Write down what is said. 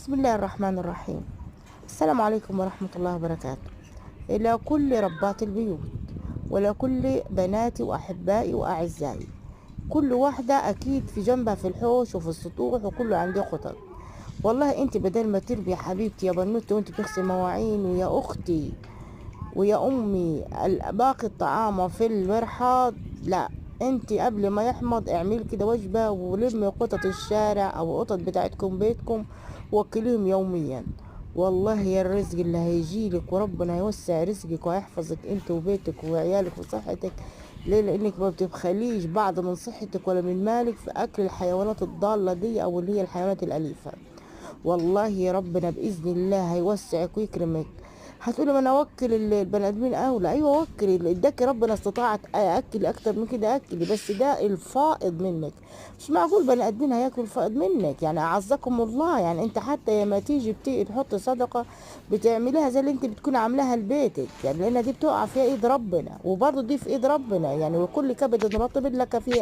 بسم الله الرحمن الرحيم. السلام عليكم ورحمة الله وبركاته. إلى كل ربات البيوت، وإلى كل بناتي وأحبائي وأعزائي. كل واحدة أكيد في جنبها في الحوش وفي السطوح وكله عنده خطط. والله أنت بدل ما تربي يا حبيبتي يا بنوتي وأنت بتغسل مواعين ويا أختي ويا أمي باقي الطعام في المرحاض، لا، أنت قبل ما يحمض اعملي كده وجبة ولمي قطط الشارع أو قطط بتاعتكم بيتكم وكليهم يوميا. والله يا الرزق اللي هيجيلك وربنا يوسع رزقك ويحفظك انت وبيتك وعيالك وصحتك. ليه؟ لانك ما بتبخليش بعض من صحتك ولا من مالك في اكل الحيوانات الضالة دي او اللي هي الحيوانات الاليفة. والله يا ربنا باذن الله هيوسعك ويكرمك. هتقولي ما انا اوكل البني ادمين اولى، ايوه وكلي، اداكي ربنا استطاعت اكلي اكتر من كده اكلي، بس ده الفائض منك. مش معقول بني ادمين هياكلوا الفائض منك، يعني اعزكم الله. يعني انت حتى لما تيجي تحط صدقه بتعمليها زي اللي انت بتكون عاملاها لبيتك، يعني لان دي بتقع فيها ايد ربنا، وبرضه دي في ايد ربنا، يعني وكل كبد رطب لك فيه